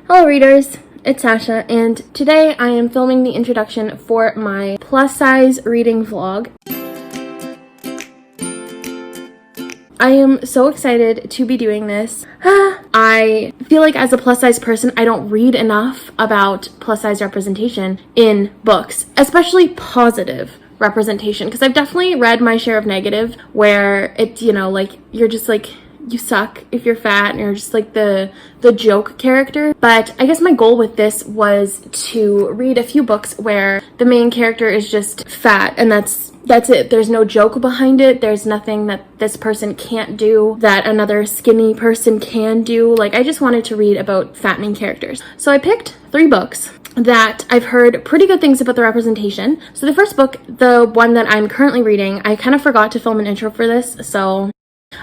Hello readers, it's Sasha, and today I am filming the introduction for my plus size reading vlog. I am so excited to be doing this. I feel like as a plus size person, I don't read enough about plus size representation in books, especially positive representation, because I've definitely read my share of negative where it's, you're just like, you suck if you're fat and you're just like the joke character. But I guess my goal with this was to read a few books where the main character is just fat and that's it. There's no joke behind it. There's nothing that this person can't do that another skinny person can do. Like, I just wanted to read about fattening characters. So I picked 3 books that I've heard pretty good things about the representation. So the first book, the one that I'm currently reading, I kind of forgot to film an intro for this, so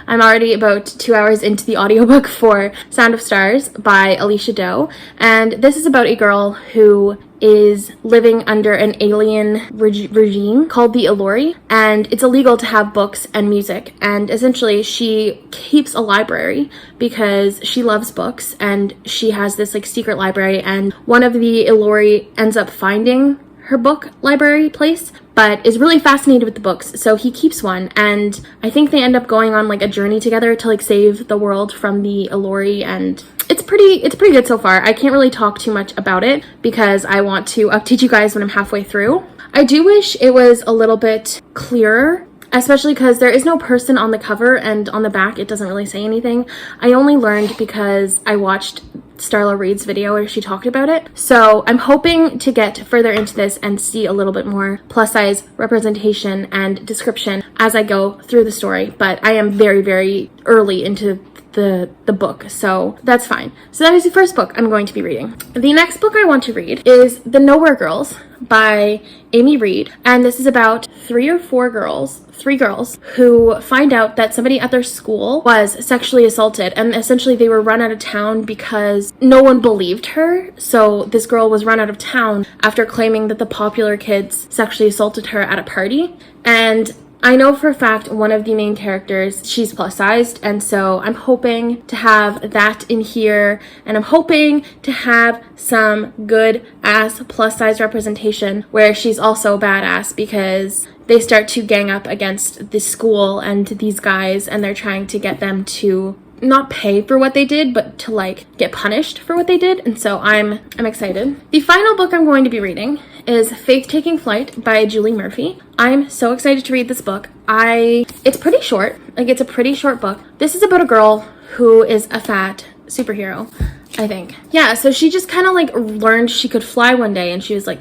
I'm already about 2 hours into the audiobook for Sound of Stars by Alicia Doe, and this is about a girl who is living under an alien regime called the Illori, and it's illegal to have books and music, and essentially she keeps a library because she loves books, and she has this like secret library, and one of the Illori ends up finding her book library place, but is really fascinated with the books, so he keeps one, and I think they end up going on like a journey together to like save the world from the Illori, and it's pretty good so far. I can't really talk too much about it because I want to update you guys when I'm halfway through. I do wish it was a little bit clearer, especially because there is no person on the cover, and on the back it doesn't really say anything. I only learned because I watched Starla Reed's video where she talked about it. So I'm hoping to get further into this and see a little bit more plus size representation and description as I go through the story, but I am very, very early into the book, so that's fine. So that is the first book I'm going to be reading. The next book I want to read is The Nowhere Girls by Amy Reed, and this is about 3 girls who find out that somebody at their school was sexually assaulted, and essentially they were run out of town because no one believed her. So this girl was run out of town after claiming that the popular kids sexually assaulted her at a party, and I know for a fact one of the main characters, she's plus sized, and so I'm hoping to have that in here, and I'm hoping to have some good ass plus size representation where she's also badass, because they start to gang up against the school and these guys, and they're trying to get them to not pay for what they did, but to like get punished for what they did, and so I'm excited. The final book I'm going to be reading is Faith Taking Flight by Julie Murphy. I'm so excited to read this book. It's pretty short, like it's a pretty short book. This is about a girl who is a fat superhero, I think. Yeah, so she just kind of like learned she could fly one day, and she was like,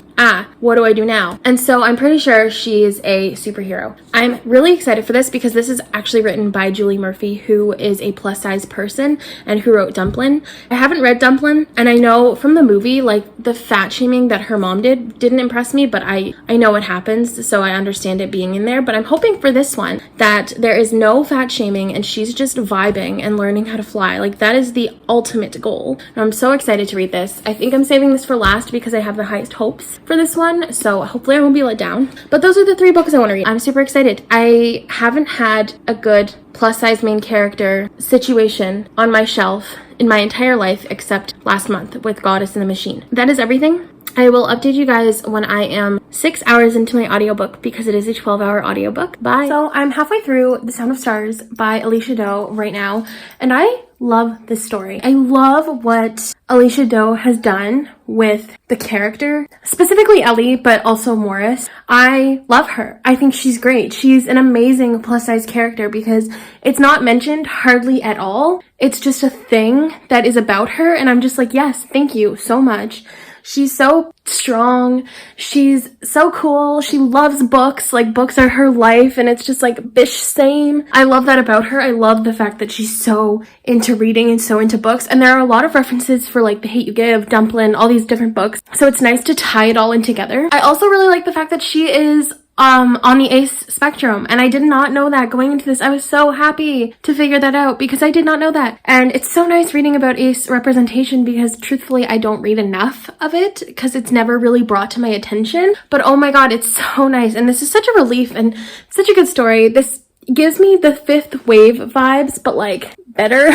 what do I do now? And so I'm pretty sure she's a superhero. I'm really excited for this because this is actually written by Julie Murphy, who is a plus size person and who wrote Dumplin'. I haven't read Dumplin', and I know from the movie, like the fat shaming that her mom didn't impress me, but I know what happens, so I understand it being in there. But I'm hoping for this one that there is no fat shaming and she's just vibing and learning how to fly. Like, that is the ultimate goal. I'm so excited to read this. I think I'm saving this for last because I have the highest hopes for this one, so hopefully I won't be let down. But those are the 3 books I want to read. I'm super excited. I haven't had a good plus size main character situation on my shelf in my entire life except last month with Goddess in the Machine. That is everything. I will update you guys when I am 6 hours into my audiobook because it is a 12-hour audiobook. Bye. So I'm halfway through The Sound of Stars by Alicia Doe right now, and I love this story. I love what Alicia Doe has done with the character, specifically Ellie, but also Morris. I love her. I think she's great. She's an amazing plus size character because it's not mentioned hardly at all. It's just a thing that is about her, and I'm just like, yes, thank you so much. She's so strong. She's so cool. She loves books. Like, books are her life, and it's just like, bish, same. I love that about her. I love the fact that she's so into reading and so into books. And there are a lot of references for like The Hate You Give, Dumplin', all these different books. So it's nice to tie it all in together. I also really like the fact that she is on the ACE spectrum, and I did not know that going into this. I was so happy to figure that out because I did not know that, and it's so nice reading about ACE representation because truthfully I don't read enough of it because it's never really brought to my attention. But oh my god, it's so nice, and this is such a relief and such a good story. This gives me the Fifth Wave vibes, but like better,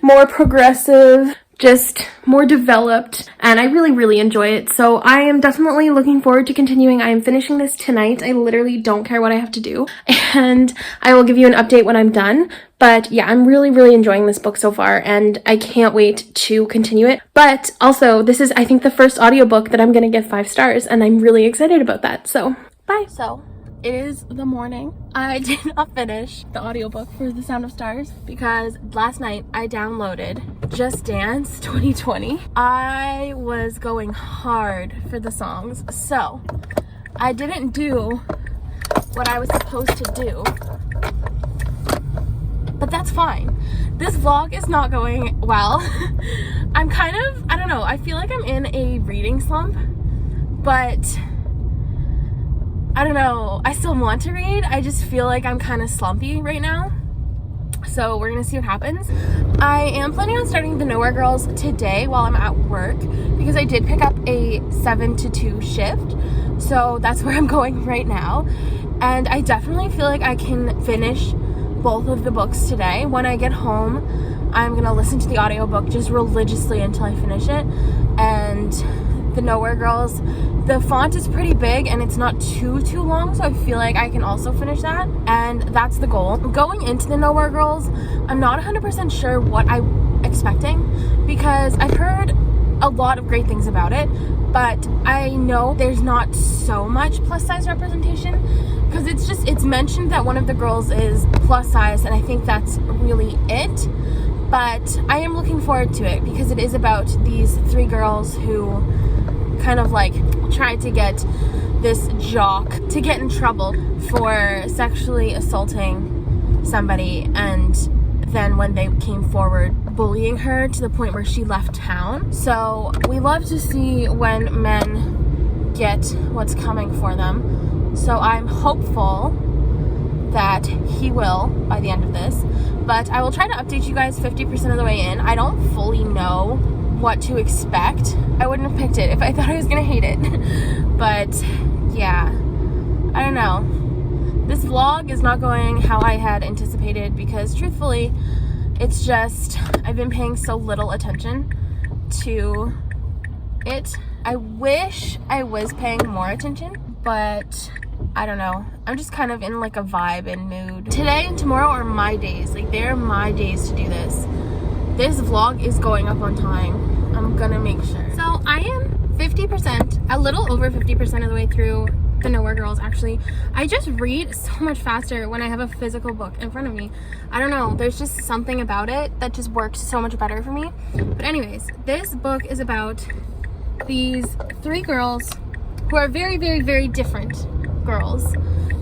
more progressive, just more developed, and I really enjoy it. So I am definitely looking forward to continuing. I am finishing this tonight. I literally don't care what I have to do, and I will give you an update when I'm done. But yeah, I'm really enjoying this book so far, and I can't wait to continue it. But also, this is, I think, the first audiobook that I'm gonna give 5 stars, and I'm really excited about that. So bye. So it is the morning. I did not finish the audiobook for The Sound of Stars because last night I downloaded Just Dance 2020. I was going hard for the songs, so I didn't do what I was supposed to do, but that's fine. This vlog is not going well. I'm kind of, I don't know, I feel like I'm in a reading slump, but I don't know, I still want to read. I just feel like I'm kind of slumpy right now. So we're gonna see what happens. I am planning on starting the Nowhere Girls today while I'm at work because I did pick up a 7 to 2 shift. So that's where I'm going right now. And I definitely feel like I can finish both of the books today. When I get home, I'm gonna listen to the audiobook just religiously until I finish it. And the Nowhere Girls, the font is pretty big and it's not too long, so I feel like I can also finish that, and that's the goal. Going into the Nowhere Girls, I'm not 100% sure what I'm expecting because I've heard a lot of great things about it, but I know there's not so much plus size representation because it's mentioned that one of the girls is plus size, and I think that's really it. But I am looking forward to it because it is about these 3 girls who kind of like tried to get this jock to get in trouble for sexually assaulting somebody, and then when they came forward, bullying her to the point where she left town. So we love to see when men get what's coming for them. So I'm hopeful that he will by the end of this, but I will try to update you guys 50% of the way in. I don't fully know what to expect. I wouldn't have picked it if I thought I was gonna hate it. But yeah, I don't know. This vlog is not going how I had anticipated because truthfully, it's just, I've been paying so little attention to it. I wish I was paying more attention, but I don't know. I'm just kind of in like a vibe and mood. Today and tomorrow are my days. Like, they're my days to do this. This vlog is going up on time. I'm gonna make sure. So I am 50%, a little over 50% of the way through the Nowhere Girls, actually. I just read so much faster when I have a physical book in front of me. I don't know, there's just something about it that just works so much better for me. But anyways, this book is about these 3 girls who are very different girls,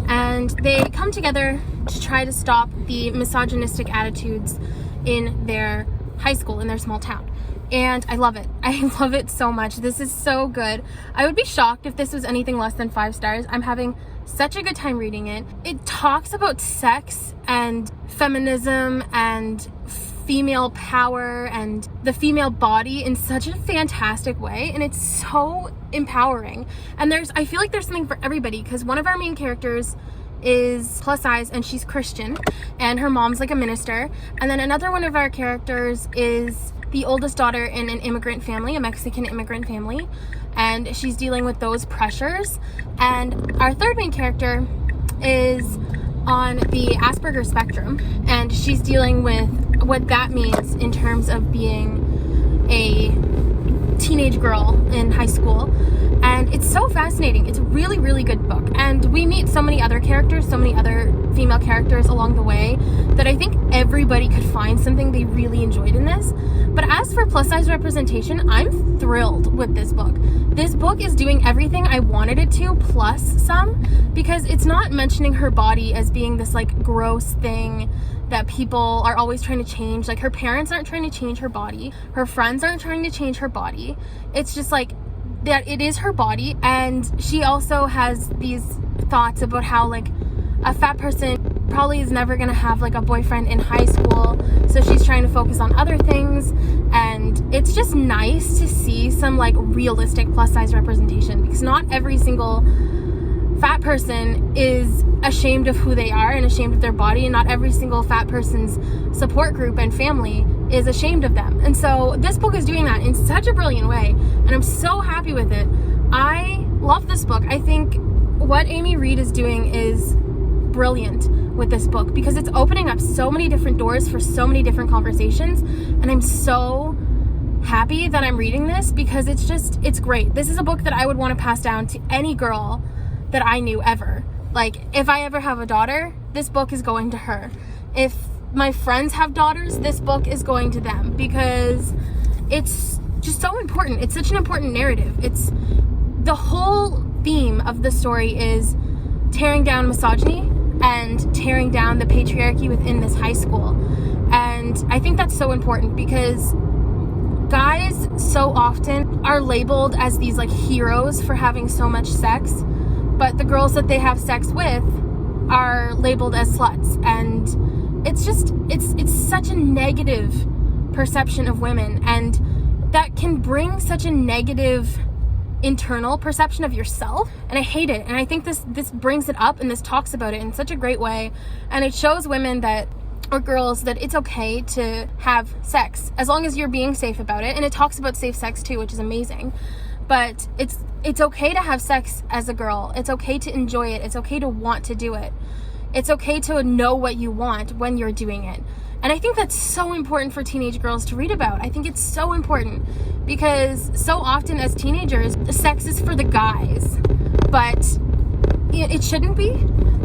and they come together to try to stop the misogynistic attitudes in their high school, in their small town. And I love it. I love it so much. This is so good. I would be shocked if this was anything less than 5 stars. I'm having such a good time reading it. It talks about sex and feminism and female power and the female body in such a fantastic way, and it's so empowering. And I feel like there's something for everybody, because one of our main characters is plus size and she's Christian and her mom's like a minister, and then another one of our characters is the oldest daughter in an immigrant family, a Mexican immigrant family, and she's dealing with those pressures. And our third main character is on the Asperger's spectrum, and she's dealing with what that means in terms of being a teenage girl in high school. And it's so fascinating. It's a really good book, and we meet so many other characters, so many other female characters along the way, that I think everybody could find something they really enjoyed in this. But as for plus size representation, I'm thrilled with this book. This book is doing everything I wanted it to, plus some, because it's not mentioning her body as being this like gross thing that people are always trying to change. Like, her parents aren't trying to change her body, her friends aren't trying to change her body. It's just like that it is her body. And she also has these thoughts about how like a fat person probably is never gonna have like a boyfriend in high school, so she's trying to focus on other things. And it's just nice to see some like realistic plus size representation, because not every single fat person is ashamed of who they are and ashamed of their body, and not every single fat person's support group and family is ashamed of them. And so this book is doing that in such a brilliant way, and I'm so happy with it. I love this book. I think what Amy Reed is doing is brilliant with this book, because it's opening up so many different doors for so many different conversations, and I'm so happy that I'm reading this, because it's great. This is a book that I would want to pass down to any girl that I knew ever. Like, if I ever have a daughter, this book is going to her. If my friends have daughters, this book is going to them, because it's just so important. It's such an important narrative. It's the whole theme of the story is tearing down misogyny and tearing down the patriarchy within this high school. And I think that's so important, because guys so often are labeled as these like heroes for having so much sex, but the girls that they have sex with are labeled as sluts. And it's such a negative perception of women, and that can bring such a negative internal perception of yourself, and I hate it. And I think this brings it up, and this talks about it in such a great way, and it shows women that, or girls, that it's okay to have sex as long as you're being safe about it. And it talks about safe sex too, which is amazing. But it's okay to have sex as a girl. It's okay to enjoy it. It's okay to want to do it. It's okay to know what you want when you're doing it. And I think that's so important for teenage girls to read about. I think it's so important, because so often as teenagers, sex is for the guys, but it shouldn't be.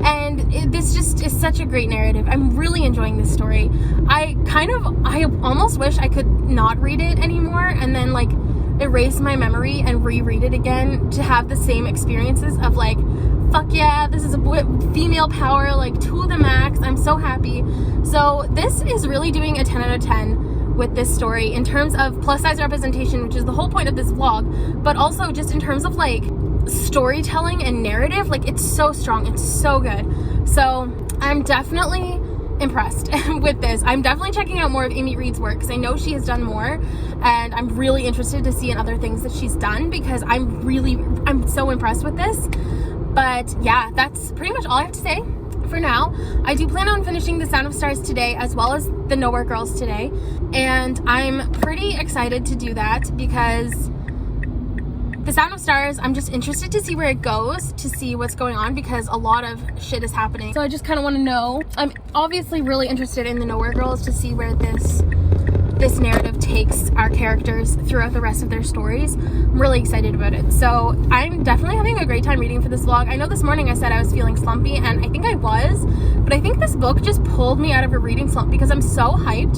And this just is such a great narrative. I'm really enjoying this story. I almost wish I could not read it anymore and then like erase my memory and reread it again to have the same experiences of like, fuck yeah, this is a female power, like to the max. I'm so happy. So this is really doing a 10 out of 10 with this story in terms of plus size representation, which is the whole point of this vlog, but also just in terms of like storytelling and narrative. Like, it's so strong, it's so good. So I'm definitely impressed with this. I'm definitely checking out more of Amy Reed's work, because I know she has done more, and I'm really interested to see in other things that she's done, because I'm so impressed with this. But yeah, that's pretty much all I have to say for now. I do plan on finishing The Sound of Stars today, as well as The Nowhere Girls today, and I'm pretty excited to do that, because The Sound of Stars, I'm just interested to see where it goes, to see what's going on, because a lot of shit is happening. So I just kind of want to know. I'm obviously really interested in The Nowhere Girls to see where this narrative takes our characters throughout the rest of their stories. I'm really excited about it. So I'm definitely having a great time reading for this vlog. I know this morning I said I was feeling slumpy, and I think I was, but I think this book just pulled me out of a reading slump, because I'm so hyped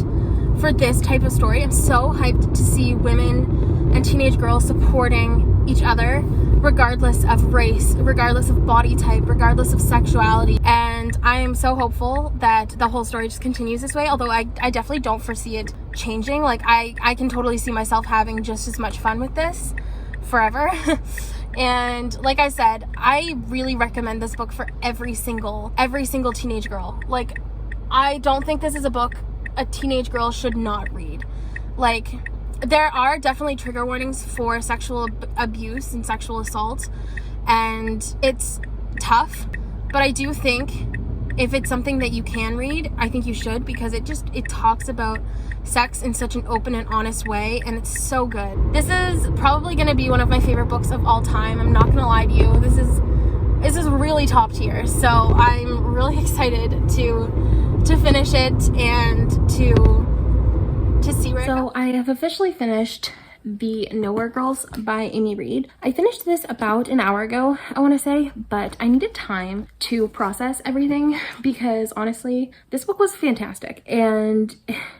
for this type of story. I'm so hyped to see women and teenage girls supporting each other, regardless of race, regardless of body type, regardless of sexuality. And I am so hopeful that the whole story just continues this way, although I definitely don't foresee it changing. Like, I can totally see myself having just as much fun with this forever. And like I said, I really recommend this book for every single teenage girl. Like, I don't think this is a book a teenage girl should not read. Like, there are definitely trigger warnings for sexual abuse and sexual assault, and it's tough, but I do think if it's something that you can read, I think you should, because it talks about sex in such an open and honest way, and it's so good. This is probably going to be one of my favorite books of all time. I'm not going to lie to you. This is really top tier, so I'm really excited to finish it and to see where it goes. I have officially finished The Nowhere Girls by Amy Reed. I finished this about an hour ago, I want to say, but I needed time to process everything, because honestly, this book was fantastic, and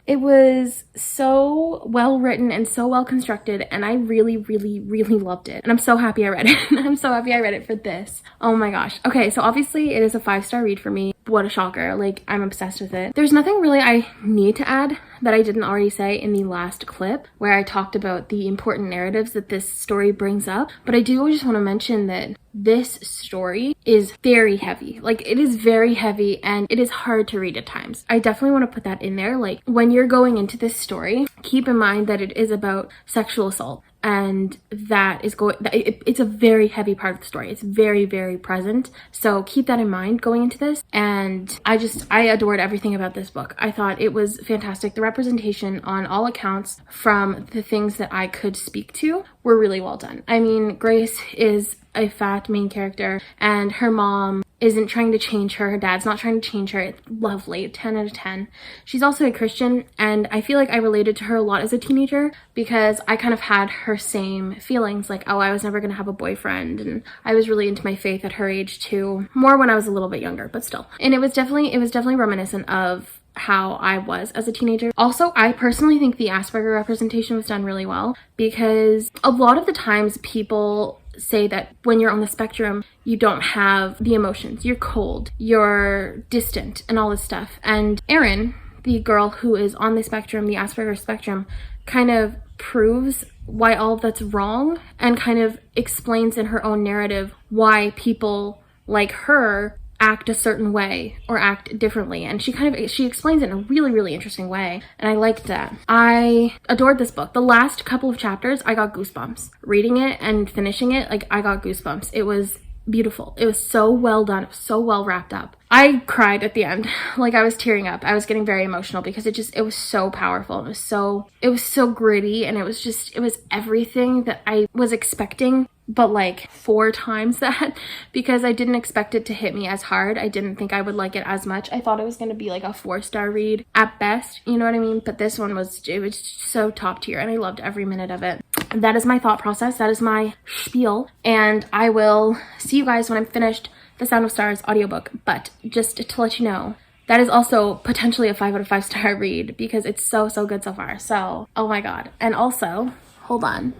it was so well written and so well constructed, and I really, really, really loved it. And I'm so happy I read it. I'm so happy I read it for this. Oh my gosh. Okay, so obviously it is a 5-star read for me. What a shocker. Like, I'm obsessed with it. There's nothing really I need to add that I didn't already say in the last clip where I talked about the important narratives that this story brings up, but I do just want to mention that this story is very heavy. Like, it is very heavy, and it is hard to read at times. I definitely want to put that in there. Like, when you're going into this story, keep in mind that it is about sexual assault, and it's a very heavy part of the story. It's very, very present, so keep that in mind going into this. And I adored everything about this book. I thought it was fantastic. The representation on all accounts from the things that I could speak to were really well done. I mean, Grace is a fat main character and her mom isn't trying to change her. Her dad's not trying to change her. It's lovely. 10 out of 10. She's also a Christian, and I feel like I related to her a lot as a teenager because I kind of had her same feelings, like, oh, I was never going to have a boyfriend, and I was really into my faith at her age too. More when I was a little bit younger, but still. And it was definitely reminiscent of how I was as a teenager. Also, I personally think the Asperger representation was done really well because a lot of the times people say that when you're on the spectrum, you don't have the emotions. You're cold, you're distant, and all this stuff. And Erin, the girl who is on the spectrum, the Asperger spectrum, kind of proves why all of that's wrong and kind of explains in her own narrative why people like her act a certain way or act differently, and she explains it in a really, really interesting way, and I liked that. I adored this book. The last couple of chapters, I got goosebumps. Reading it and finishing it, like, I got goosebumps. It was beautiful. It was so well done. It was so well wrapped up. I cried at the end. Like, I was tearing up. I was getting very emotional because it was so powerful. It was so gritty, and it was everything that I was expecting, but like 4 times that, because I didn't expect it to hit me as hard. I didn't think I would like it as much. I thought it was going to be like a 4-star read at best, you know what I mean? But this one was so top tier, and I loved every minute of it. That is my thought process. That is my spiel, and I will see you guys when I'm finished the Sound of Stars audiobook. But just to let you know, that is also potentially a 5 out of 5 star read because it's so good so far. So, oh my god. And also, hold on.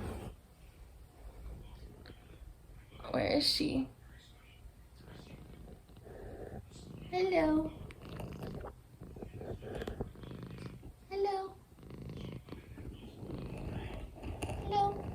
Where is she? Hello. Hello. Hello.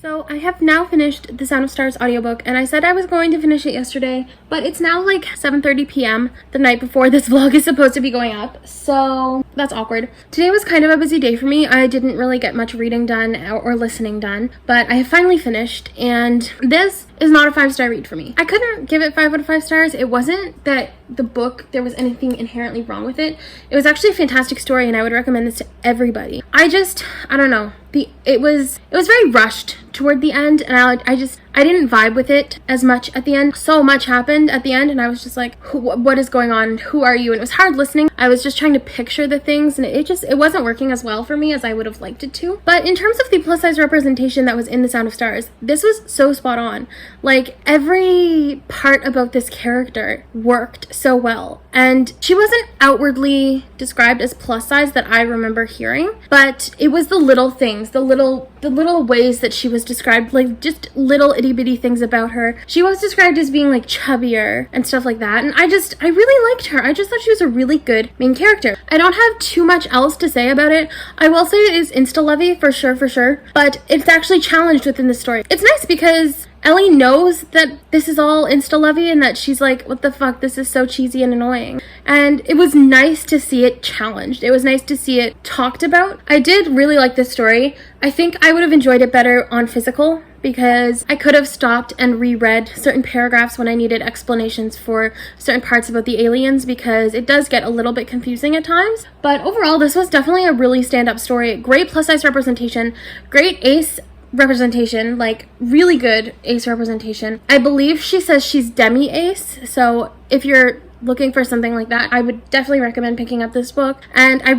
So I have now finished the Sound of Stars audiobook, and I said I was going to finish it yesterday, but it's now like 7:30 p.m. the night before this vlog is supposed to be going up, so that's awkward. Today was kind of a busy day for me. I didn't really get much reading done or listening done, but I have finally finished, and this is not a 5-star read for me. I couldn't give it 5 out of 5 stars. It wasn't that the book, there was anything inherently wrong with it. It was actually a fantastic story, and I would recommend this to everybody. I don't know. It was very rushed toward the end, and I didn't vibe with it as much at the end. So much happened at the end, and I was just like, what is going on? Who are you? And it was hard listening. I was just trying to picture the things, and it wasn't working as well for me as I would have liked it to. But in terms of the plus size representation that was in The Sound of Stars, this was so spot on. Like, every part about this character worked so well. And she wasn't outwardly described as plus size that I remember hearing, but it was the little things, the little ways that she was described, like just little itty bitty things about her. She was described as being like chubbier and stuff like that, and I really liked her. I just thought she was a really good main character. I don't have too much else to say about it. I will say it is insta-lovey for sure, but it's actually challenged within the story. It's nice because Ellie knows that this is all insta-lovey and that she's like, what the fuck, this is so cheesy and annoying. And it was nice to see it challenged. It was nice to see it talked about. I did really like this story. I think I would have enjoyed it better on physical because I could have stopped and reread certain paragraphs when I needed explanations for certain parts about the aliens, because it does get a little bit confusing at times. But overall, this was definitely a really stand-up story. Great plus-size representation, great ace representation, like really good ace representation. I believe she says she's demi-ace, so if you're looking for something like that, I would definitely recommend picking up this book. And I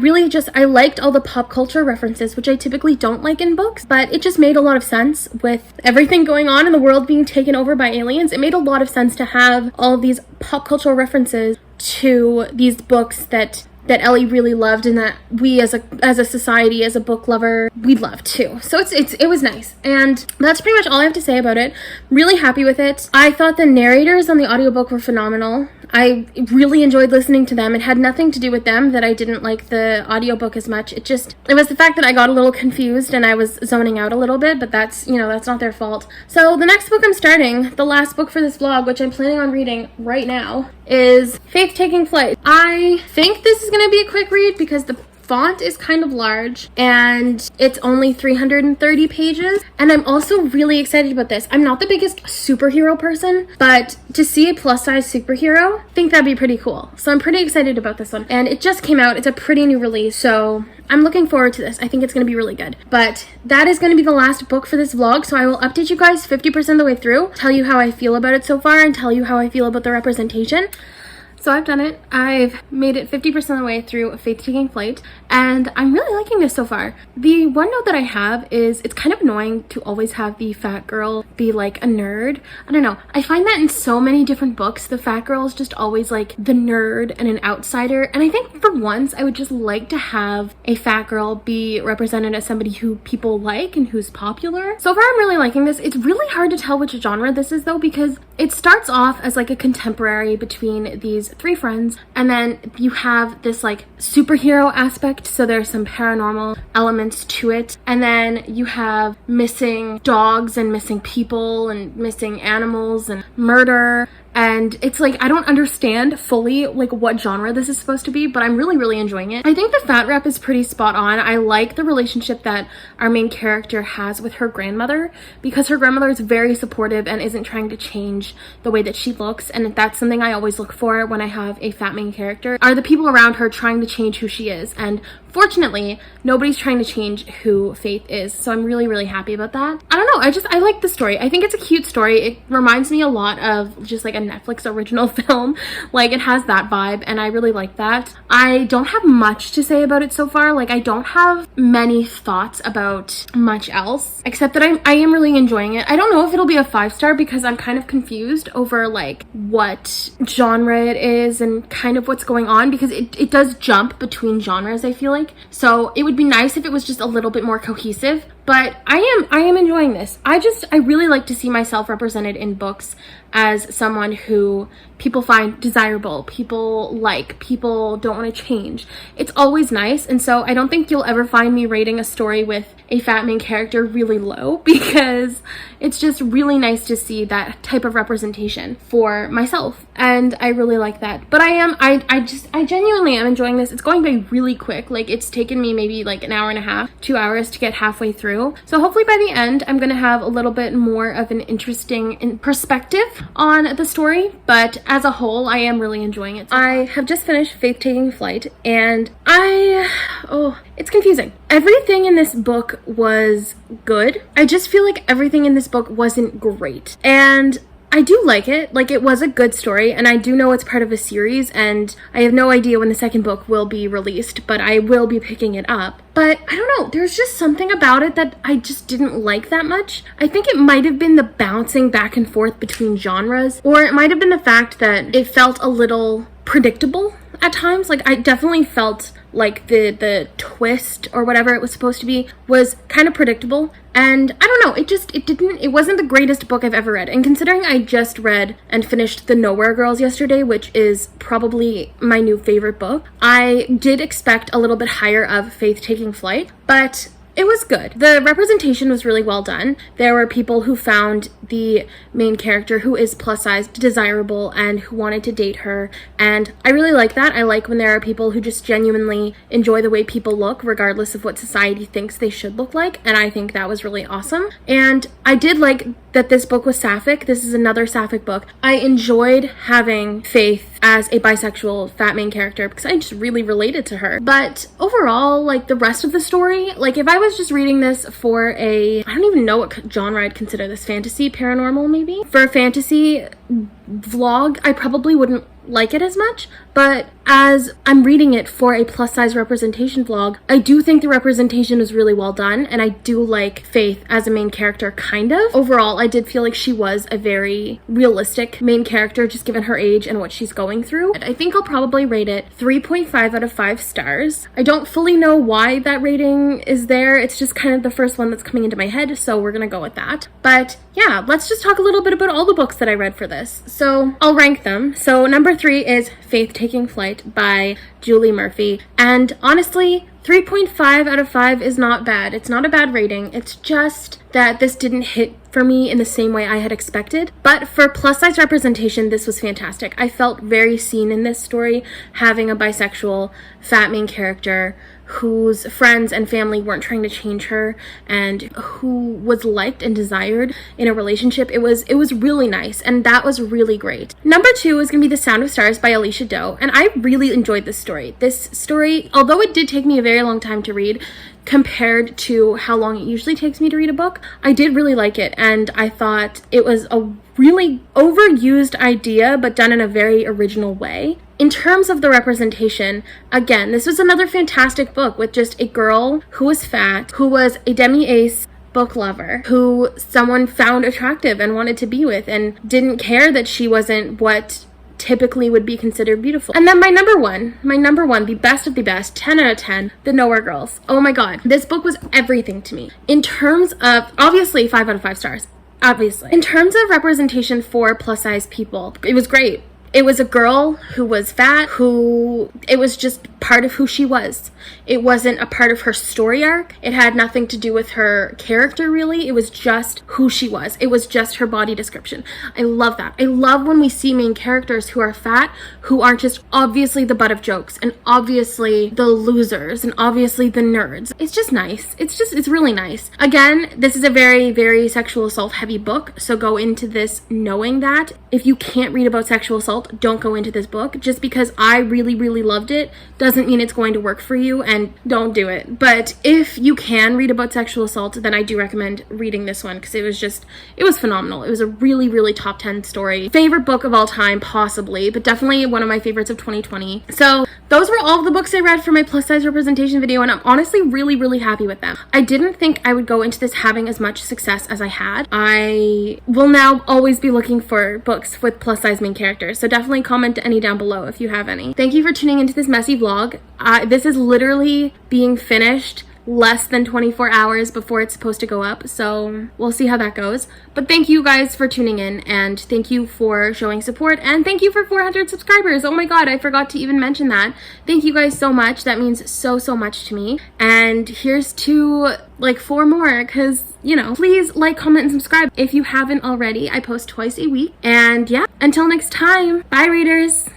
liked all the pop culture references, which I typically don't like in books, but it just made a lot of sense with everything going on in the world being taken over by aliens. It made a lot of sense to have all of these pop cultural references to these books that Ellie really loved, and that we as a society, as a book lover, we love too. So it was nice, and that's pretty much all I have to say about it. Really happy with it. I thought the narrators on the audiobook were phenomenal. I really enjoyed listening to them. It had nothing to do with them that I didn't like the audiobook as much. It was the fact that I got a little confused and I was zoning out a little bit, but that's not their fault. So the next book I'm starting, the last book for this vlog, which I'm planning on reading right now, is Faith Taking Flight. I think this is going to be a quick read because the font is kind of large and it's only 330 pages. And I'm also really excited about this. I'm not the biggest superhero person, but to see a plus size superhero, I think that'd be pretty cool. So I'm pretty excited about this one. And it just came out. It's a pretty new release. So I'm looking forward to this. I think it's going to be really good. But that is going to be the last book for this vlog. So I will update you guys 50% of the way through, tell you how I feel about it so far, and tell you how I feel about the representation. So I've done it. I've made it 50% of the way through Faith Taking Flight, and I'm really liking this so far. The one note that I have is it's kind of annoying to always have the fat girl be like a nerd. I don't know. I find that in so many different books, the fat girl is just always like the nerd and an outsider. And I think for once, I would just like to have a fat girl be represented as somebody who people like and who's popular. So far, I'm really liking this. It's really hard to tell which genre this is though, because it starts off as like a contemporary between these three friends, and then you have this like superhero aspect, so there's some paranormal elements to it, and then you have missing dogs and missing people and missing animals and murder. And it's like, I don't understand fully like what genre this is supposed to be, but I'm really enjoying it. I think the fat rep is pretty spot on. I like the relationship that our main character has with her grandmother, because her grandmother is very supportive and isn't trying to change the way that she looks. And that's something I always look for when I have a fat main character, are the people around her trying to change who she is. And fortunately, nobody's trying to change who Faith is. So I'm really happy about that. I don't know. I like the story. I think it's a cute story. It reminds me a lot of just like a Netflix original film. Like, it has that vibe, and I really like that. I don't have much to say about it so far. Like, I don't have many thoughts about much else, except that I am really enjoying it. I don't know if it'll be a 5-star because I'm kind of confused over like what genre it is and kind of what's going on, because it does jump between genres, I feel like. So it would be nice if it was just a little bit more cohesive. But I am enjoying this. I really like to see myself represented in books as someone who people find desirable, people like, people don't want to change. It's always nice. And so I don't think you'll ever find me rating a story with a fat main character really low, because it's just really nice to see that type of representation for myself. And I really like that. But I genuinely am enjoying this. It's going by really quick. Like, it's taken me maybe like an hour and a half, 2 hours to get halfway through. So hopefully by the end, I'm going to have a little bit more of an interesting perspective on the story. But as a whole, I am really enjoying it. I have just finished Faith Taking Flight, and it's confusing. Everything in this book was good. I just feel like everything in this book wasn't great. And I do like it. Like, it was a good story, and I do know it's part of a series, and I have no idea when the second book will be released, but I will be picking it up. But I don't know, there's just something about it that I just didn't like that much. I think it might have been the bouncing back and forth between genres, or it might have been the fact that it felt a little predictable at times. Like, I definitely felt like the twist or whatever it was supposed to be was kind of predictable. And I don't know, it wasn't the greatest book I've ever read. And considering I just read and finished The Nowhere Girls yesterday, which is probably my new favorite book, I did expect a little bit higher of Faith Taking Flight, but it was good. The representation was really well done. There were people who found the main character, who is plus size, desirable and who wanted to date her. And I really like that. I like when there are people who just genuinely enjoy the way people look, regardless of what society thinks they should look like. And I think that was really awesome. And I did like that this book was sapphic. This is another sapphic book. I enjoyed having Faith as a bisexual fat main character because I just really related to her. But overall, like, the rest of the story, like, if I was just reading this for I don't even know what genre I'd consider this, fantasy, paranormal maybe? For a fantasy vlog, I probably wouldn't like it as much, but as I'm reading it for a plus size representation vlog, I do think the representation is really well done, and I do like Faith as a main character, kind of. Overall, I did feel like she was a very realistic main character, just given her age and what she's going through. I think I'll probably rate it 3.5 out of 5 stars. I don't fully know why that rating is there. It's just kind of the first one that's coming into my head, so we're gonna go with that. But yeah, let's just talk a little bit about all the books that I read for this. So I'll rank them. So number 3 is Faith Taking Flight by Julie Murphy. And honestly, 3.5 out of 5 is not bad. It's not a bad rating. It's just that this didn't hit for me in the same way I had expected. But for plus size representation, this was fantastic. I felt very seen in this story, having a bisexual fat main character whose friends and family weren't trying to change her and who was liked and desired in a relationship. It was really nice, and that was really great. Number 2 is going to be The Sound of Stars by Alicia Doe, and I really enjoyed this story. This story, although it did take me a very long time to read, compared to how long it usually takes me to read a book, I did really like it, and I thought it was a really overused idea, but done in a very original way. In terms of the representation, again, this was another fantastic book with just a girl who was fat, who was a demi-ace book lover, who someone found attractive and wanted to be with, and didn't care that she wasn't what typically would be considered beautiful. And then my number one, the best of the best, 10 out of 10, The Nowhere Girls. Oh my god, this book was everything to me. In terms of, obviously 5 out of 5 stars, obviously. In terms of representation for plus size people, it was great. It was a girl who was fat, it was just part of who she was. It wasn't a part of her story arc. It had nothing to do with her character, really. It was just who she was. It was just her body description. I love that. I love when we see main characters who are fat, who are just obviously the butt of jokes, and obviously the losers, and obviously the nerds. It's just nice. It's really nice. Again, this is a very, very sexual assault heavy book, so go into this knowing that. If you can't read about sexual assault, don't go into this book. Just because I really, really loved it doesn't mean it's going to work for you, and don't do it. But if you can read about sexual assault, then I do recommend reading this one, because it was phenomenal. It was a really, really top 10 story. Favorite book of all time, possibly, but definitely one of my favorites of 2020. So those were all the books I read for my plus size representation video, and I'm honestly really, really happy with them. I didn't think I would go into this having as much success as I had. I will now always be looking for books with plus size main characters, so definitely comment any down below if you have any. Thank you for tuning into this messy vlog. This is literally being finished less than 24 hours before it's supposed to go up, so we'll see how that goes. But thank you guys for tuning in, and thank you for showing support, and thank you for 400 subscribers. Oh my god, I forgot to even mention that. Thank you guys so much. That means so much to me. And here's to like 4 more, because you know, please like, comment, and subscribe if you haven't already. I post twice a week, and yeah, until next time, bye readers.